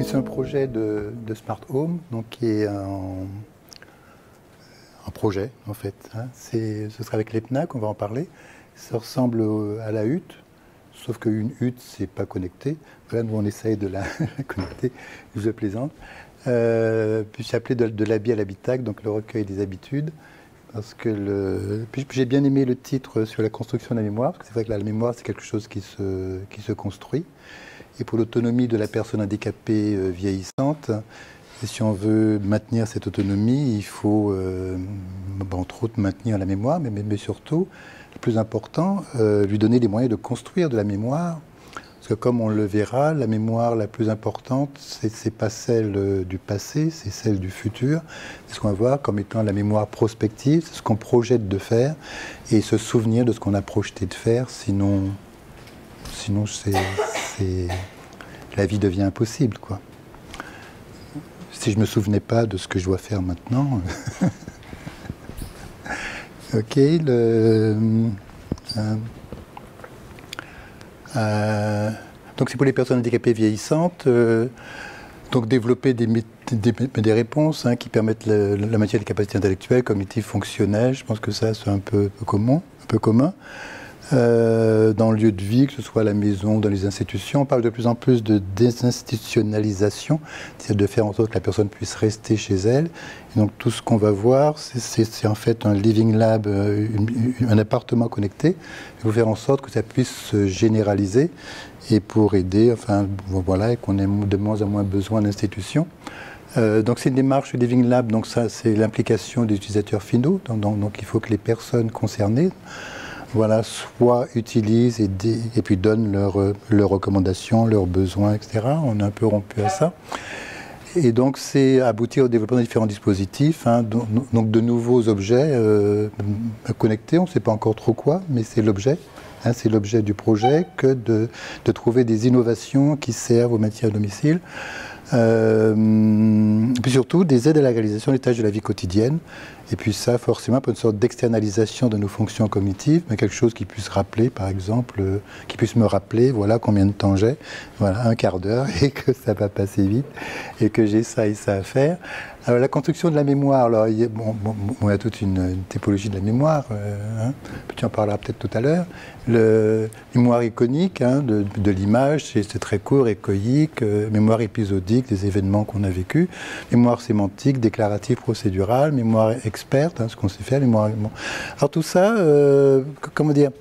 C'est un projet de Smart Home, donc qui est un projet en fait. Ce sera avec l'EPNAC, on va en parler. Ça ressemble à la hutte, sauf qu'une hutte, c'est pas connecté. Voilà, nous on essaye de la connecter, je plaisante. Puis j'ai appelé de l'habit à l'habitacle, donc le recueil des habitudes. Parce que puis j'ai bien aimé le titre sur la construction de la mémoire, parce que c'est vrai que la mémoire, c'est quelque chose qui se construit. Et pour l'autonomie de la personne handicapée vieillissante, et si on veut maintenir cette autonomie, il faut, entre autres, maintenir la mémoire, mais surtout, le plus important, lui donner les moyens de construire de la mémoire. Parce que comme on le verra, la mémoire la plus importante, c'est pas celle du passé, c'est celle du futur. C'est ce qu'on va voir comme étant la mémoire prospective, c'est ce qu'on projette de faire, et se souvenir de ce qu'on a projeté de faire, sinon la vie devient impossible, quoi. Si je ne me souvenais pas de ce que je dois faire maintenant. Ok, donc c'est pour les personnes handicapées vieillissantes. Donc développer des réponses qui permettent la matière des capacités intellectuelles, cognitives, fonctionnelles. Je pense que ça, c'est un peu commun. Dans le lieu de vie, que ce soit à la maison, dans les institutions, on parle de plus en plus de désinstitutionnalisation, c'est-à-dire de faire en sorte que la personne puisse rester chez elle. Et donc tout ce qu'on va voir, c'est en fait un living lab, un appartement connecté. Il faut faire en sorte que ça puisse se généraliser et pour aider, enfin voilà, et qu'on ait de moins en moins besoin d'institutions. Donc c'est une démarche Living Lab, donc ça c'est l'implication des utilisateurs finaux, donc il faut que les personnes concernées soit utilisent et puis donnent leurs recommandations, leurs besoins, etc. On est un peu rompu à ça. Et donc c'est aboutir au développement de différents dispositifs, donc de nouveaux objets connectés, on ne sait pas encore trop quoi, mais c'est l'objet. C'est l'objet du projet que de trouver des innovations qui servent au maintien à domicile. Puis surtout des aides à la réalisation des tâches de la vie quotidienne. Et puis ça, forcément, pour une sorte d'externalisation de nos fonctions cognitives, mais quelque chose qui puisse rappeler, par exemple, qui puisse me rappeler, voilà combien de temps j'ai, voilà, un quart d'heure, et que ça va passer vite, et que j'ai ça et ça à faire. Alors la construction de la mémoire, alors, il y a toute une typologie de la mémoire, puis tu en parleras peut-être tout à l'heure. Le mémoire iconique de l'image, c'est très court, échoïque, mémoire épisodique des événements qu'on a vécus, mémoire sémantique, déclarative, procédurale, mémoire experte, ce qu'on sait faire, mémoire... Alors tout ça, comment dire,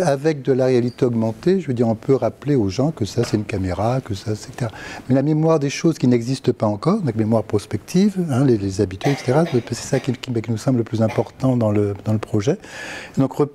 avec de la réalité augmentée, je veux dire, on peut rappeler aux gens que ça c'est une caméra, que ça c'est... etc. Mais la mémoire des choses qui n'existent pas encore, donc mémoire prospective, les habitudes, etc., c'est ça qui nous semble le plus important dans le projet. Donc qu'on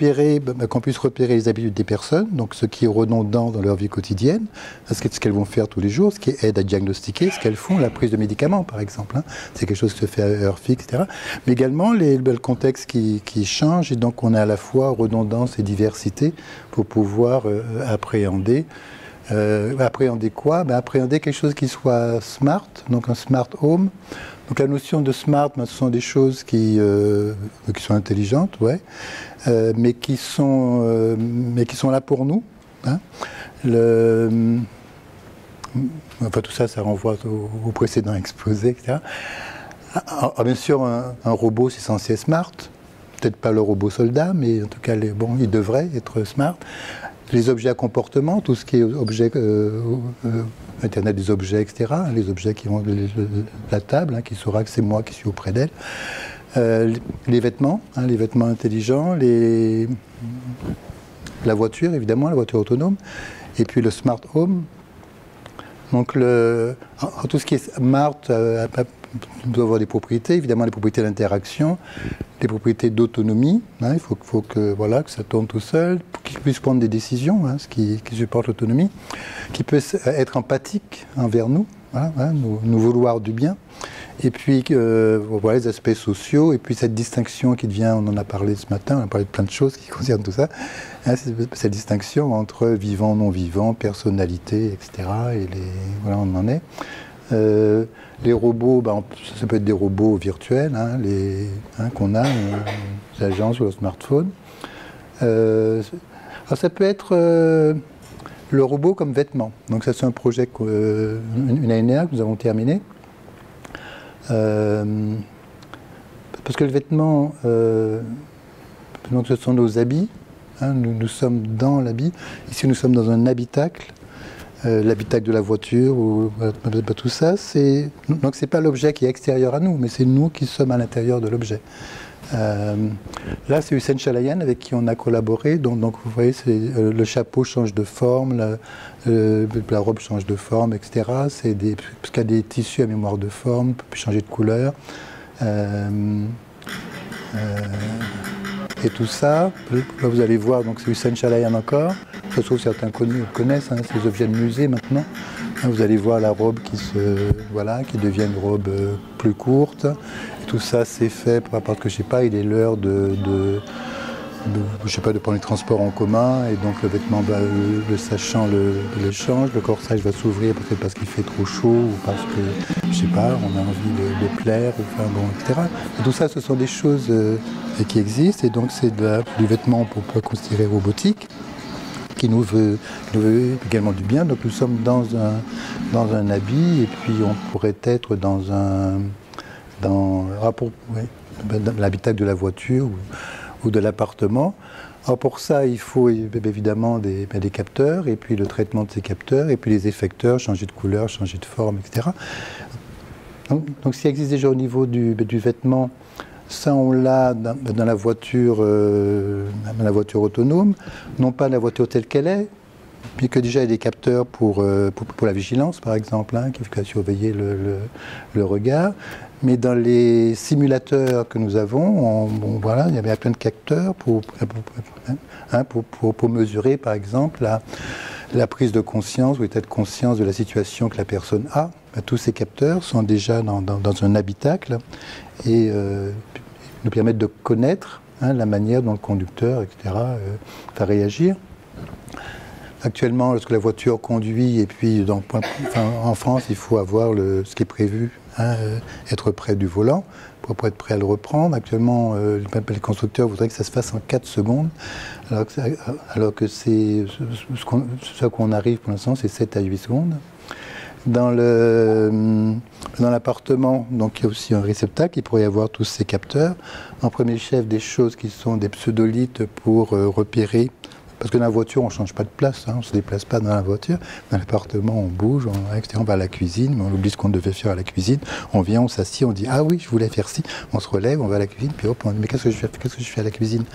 puisse repérer les habitudes des personnes, donc ce qui est redondant dans leur vie quotidienne, ce qu'elles vont faire tous les jours, ce qui aide à diagnostiquer ce qu'elles font, la prise de médicaments par exemple. C'est quelque chose qui se fait à heure fixe, etc. Mais également le contexte qui change, et donc on a à la fois redondance et diversité pour pouvoir appréhender. Appréhender quoi? Appréhender quelque chose qui soit smart, donc un smart home. Donc la notion de smart, ce sont des choses qui sont intelligentes, mais qui sont là pour nous. Enfin tout ça, ça renvoie au précédent exposé, etc. Alors, bien sûr, un robot, c'est censé être smart. Peut-être pas le robot soldat, mais en tout cas, il devrait être smart. Les objets à comportement, tout ce qui est objet, Internet des objets, etc. Les objets qui vont de la table, qui saura que c'est moi qui suis auprès d'elle. Les vêtements intelligents, la voiture, évidemment, la voiture autonome. Et puis le smart home. Donc tout ce qui est smart doit avoir des propriétés, évidemment les propriétés d'interaction, les propriétés d'autonomie. Il faut que ça tourne tout seul, pour qu'il puisse prendre des décisions, ce qui supporte l'autonomie, qui peut être empathique envers nous, nous vouloir du bien. Et puis les aspects sociaux, et puis cette distinction qui devient, on en a parlé ce matin, on a parlé de plein de choses qui concernent tout ça, cette distinction entre vivant, non vivant, personnalité, etc. Et voilà, on en est. Les robots, ça peut être des robots virtuels, qu'on a, les agences ou le smartphone. Alors ça peut être le robot comme vêtement. Donc ça c'est un projet, une année dernière que nous avons terminé. Parce que le vêtement, donc ce sont nos habits, hein, nous sommes dans l'habit. Ici nous sommes dans un habitacle, l'habitacle de la voiture, ou tout ça. Donc c'est pas l'objet qui est extérieur à nous, mais c'est nous qui sommes à l'intérieur de l'objet. Là, c'est Hussein Chalayan avec qui on a collaboré. Donc vous voyez, le chapeau change de forme, la robe change de forme, etc. Parce qu'il y a des tissus à mémoire de forme, peut changer de couleur. Et tout ça, là vous allez voir, donc c'est Hussein Chalayan encore. Ça se trouve certains connaissent ces objets de musée maintenant. Là, vous allez voir la robe qui devient une robe plus courte. Et tout ça c'est fait parce que je sais pas, il est l'heure de prendre les transports en commun, et donc le vêtement, le sachant le change, le corsage va s'ouvrir peut-être parce qu'il fait trop chaud ou parce que, je sais pas, on a envie de plaire, etc. Et tout ça, ce sont des choses qui existent, et donc c'est du vêtement qu'on peut considérer robotique, qui nous veut également du bien. Donc nous sommes dans un habit, et puis on pourrait être dans l'habitacle de la voiture ou de l'appartement. Alors pour ça, il faut évidemment des capteurs, et puis le traitement de ces capteurs, et puis les effecteurs, changer de couleur, changer de forme, etc. Donc ce qui existe déjà au niveau du vêtement, ça on l'a dans la voiture autonome, non pas la voiture telle qu'elle est, puis que déjà il y a des capteurs pour la vigilance par exemple, hein, qui va surveiller le regard. Mais dans les simulateurs que nous avons, voilà, il y avait plein de capteurs pour mesurer, par exemple, la prise de conscience ou l'état de conscience de la situation que la personne a. Tous ces capteurs sont déjà dans un habitacle et nous permettent de connaître la manière dont le conducteur, etc., va réagir. Actuellement, lorsque la voiture conduit, et puis en France, il faut avoir ce qui est prévu, être près du volant pour être prêt à le reprendre. Actuellement, les constructeurs voudraient que ça se fasse en 4 secondes, alors que ce qu'on arrive pour l'instant, c'est 7 à 8 secondes. Dans l'appartement, donc il y a aussi un réceptacle, il pourrait y avoir tous ces capteurs. En premier chef, des choses qui sont des pseudolithes pour repérer. Parce que dans la voiture, on ne change pas de place, hein, on ne se déplace pas dans la voiture. Dans l'appartement, on bouge, on va à la cuisine, mais on oublie ce qu'on devait faire à la cuisine. On vient, on s'assied, on dit « Ah oui, je voulais faire ci ». On se relève, on va à la cuisine, puis hop, on dit « Mais qu'est-ce que je fais à la cuisine ?»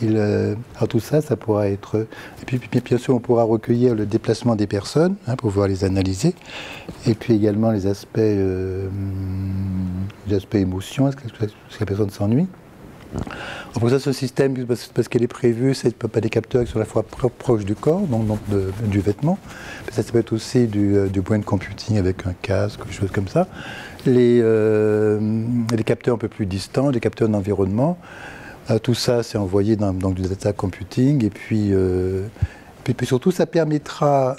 Alors tout ça, ça pourra être... Et puis bien sûr, on pourra recueillir le déplacement des personnes, hein, pour pouvoir les analyser. Et puis également les aspects émotions, est-ce que la personne s'ennuie ? Pour ça, ce système, parce qu'elle est prévue, c'est pas des capteurs qui sont à la fois proches du corps, donc du vêtement. Mais ça peut être aussi du brain computing avec un casque, quelque chose comme ça. Les capteurs un peu plus distants, des capteurs d'environnement. Tout ça, c'est envoyé dans du data computing. Et puis surtout, ça permettra,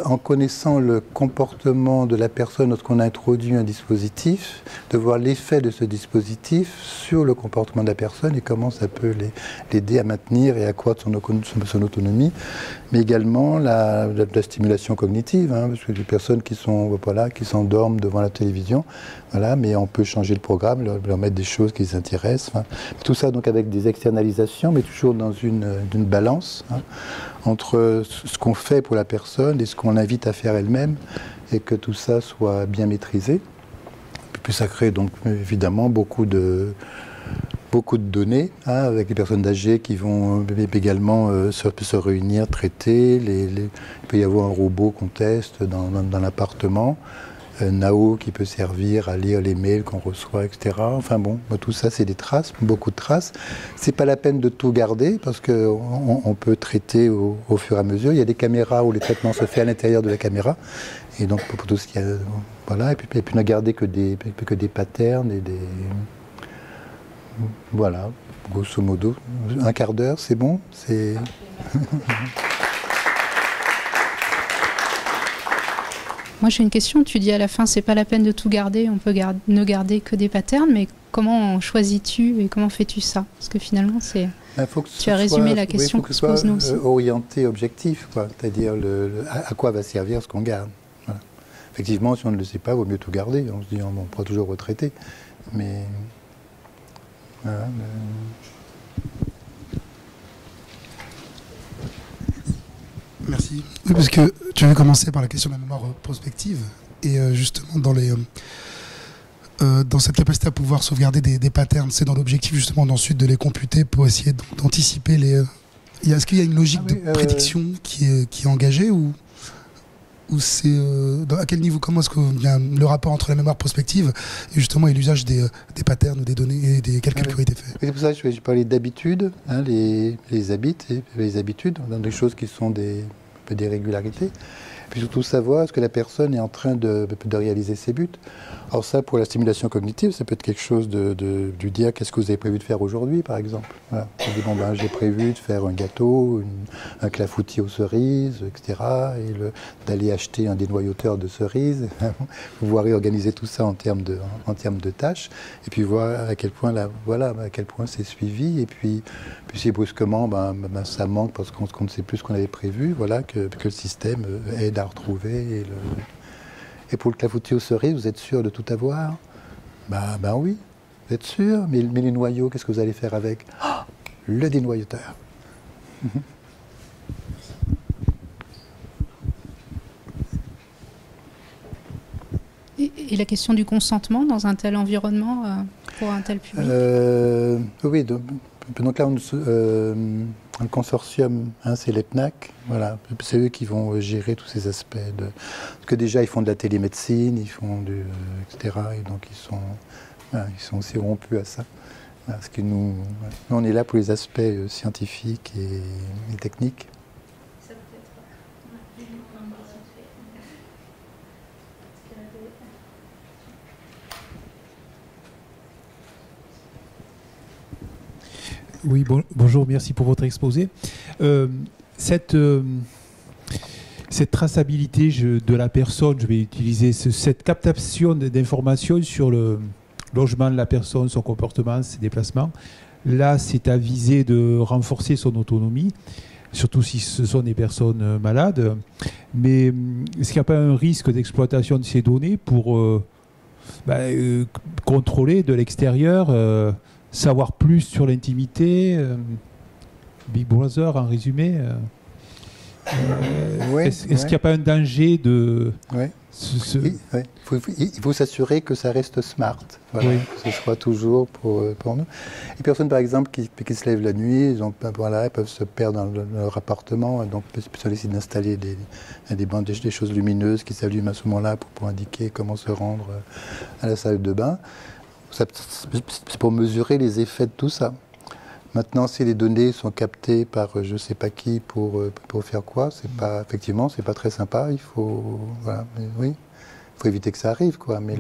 en connaissant le comportement de la personne lorsqu'on introduit un dispositif, de voir l'effet de ce dispositif sur le comportement de la personne et comment ça peut l'aider à maintenir et accroître son autonomie. Mais également la stimulation cognitive, hein, parce que les personnes qui s'endorment devant la télévision, voilà, mais on peut changer le programme, leur mettre des choses qui les intéressent. Hein. Tout ça donc avec des externalisations, mais toujours dans une balance, hein, entre ce qu'on fait pour la personne et ce qu'on l'invite à faire elle-même, et que tout ça soit bien maîtrisé. Puis ça crée donc évidemment beaucoup de données, hein, avec les personnes âgées qui vont également se réunir, traiter. Il peut y avoir un robot qu'on teste dans l'appartement, Nao qui peut servir à lire les mails qu'on reçoit, etc. Enfin bon, tout ça c'est des traces, beaucoup de traces. C'est pas la peine de tout garder parce qu'on peut traiter au fur et à mesure. Il y a des caméras où le traitement se fait à l'intérieur de la caméra. Et donc pour tout ce qui a... Voilà, et puis ne garder que des patterns et des... Voilà, grosso modo. Un quart d'heure, c'est bon, c'est... Moi j'ai une question, tu dis à la fin c'est pas la peine de tout garder, on peut ne garder que des patterns, mais comment choisis-tu et comment fais-tu ça? Parce que finalement c'est... Tu as résumé la question que se pose nous aussi. Orienté, objectif, quoi. C'est-à-dire à quoi va servir ce qu'on garde. Voilà. Effectivement, si on ne le sait pas, il vaut mieux tout garder. On se dit, on pourra toujours retraiter. Mais voilà. Merci. Oui, parce que tu avais commencé par la question de la mémoire prospective. Et justement, dans cette capacité à pouvoir sauvegarder des patterns, c'est dans l'objectif justement ensuite de les computer pour essayer d'anticiper les... Est-ce qu'il y a une logique de prédiction qui est engagée ou c'est... à quel niveau, comment est-ce qu'il y a le rapport entre la mémoire prospective et l'usage des patterns ou des données et des calculs qui ont été faits? C'est pour ça que je parlais d'habitudes, hein, les habitudes, dans des choses qui sont des régularités. Puis surtout savoir est-ce que la personne est en train de réaliser ses buts. Alors ça, pour la stimulation cognitive, ça peut être quelque chose du dire qu'est-ce que vous avez prévu de faire aujourd'hui, par exemple. Voilà. On dit, bon, j'ai prévu de faire un gâteau, un clafoutis aux cerises, etc. Et d'aller acheter un dénoyauteur de cerises, pouvoir réorganiser tout ça en termes de tâches, et puis voir à quel point, à quel point c'est suivi, et puis si brusquement ça manque parce qu'on ne sait plus ce qu'on avait prévu, voilà, que le système aide à retrouver. Et pour le clafoutis aux cerises, vous êtes sûr de tout avoir? Ben oui, vous êtes sûr, mais les noyaux, qu'est-ce que vous allez faire avec? Le dénoyauteur. Et la question du consentement dans un tel environnement pour un tel public? Oui, donc là, le consortium, hein, c'est l'EPNAC, voilà, c'est eux qui vont gérer tous ces aspects. Parce que déjà, ils font de la télémédecine, ils font etc. Et donc, ils sont aussi rompus à ça. Parce que nous, on est là pour les aspects scientifiques et techniques. Oui, bonjour, merci pour votre exposé. Cette traçabilité de la personne, je vais utiliser cette captation d'informations sur le logement de la personne, son comportement, ses déplacements. Là, c'est à viser de renforcer son autonomie, surtout si ce sont des personnes malades. Mais est-ce qu'il n'y a pas un risque d'exploitation de ces données pour contrôler de l'extérieur savoir plus sur l'intimité, Big Brother en résumé. Est-ce qu'il n'y a pas un danger de... Oui. Il faut s'assurer que ça reste smart, voilà, que ce soit toujours pour nous. Les personnes, par exemple, qui se lèvent la nuit, donc, elles peuvent se perdre dans leur appartement, donc on essayer d'installer des choses lumineuses qui s'allument à ce moment-là pour indiquer comment se rendre à la salle de bain. C'est pour mesurer les effets de tout ça. Maintenant, si les données sont captées par je ne sais pas qui pour faire quoi, effectivement, c'est pas très sympa. Il faut, il faut éviter que ça arrive, quoi. Mais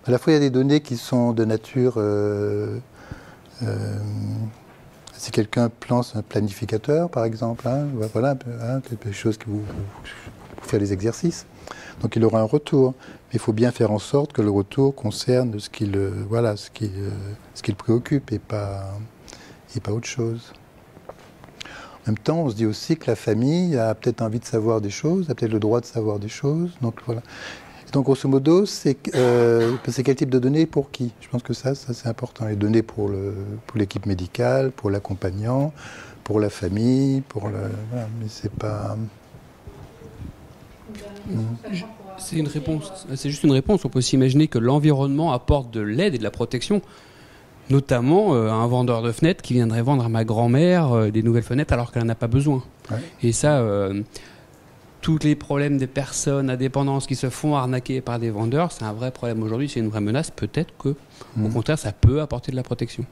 à la fois, il y a des données qui sont de nature. Si quelqu'un lance un planificateur, par exemple, quelque chose qui vous faire des exercices. Donc il aura un retour. Mais il faut bien faire en sorte que le retour concerne ce qui le préoccupe et pas autre chose. En même temps, on se dit aussi que la famille a peut-être envie de savoir des choses, a peut-être le droit de savoir des choses. Donc voilà. Et donc grosso modo, c'est quel type de données pour qui? Je pense que ça c'est important. Les données pour l'équipe médicale, pour l'accompagnant, pour la famille, mais c'est pas... C'est une réponse. C'est juste une réponse. On peut s'imaginer que l'environnement apporte de l'aide et de la protection, notamment un vendeur de fenêtres qui viendrait vendre à ma grand-mère des nouvelles fenêtres alors qu'elle n'en a pas besoin. Ouais. Et ça, tous les problèmes des personnes à dépendance qui se font arnaquer par des vendeurs, c'est un vrai problème aujourd'hui, c'est une vraie menace. Peut-être que, au contraire, ça peut apporter de la protection.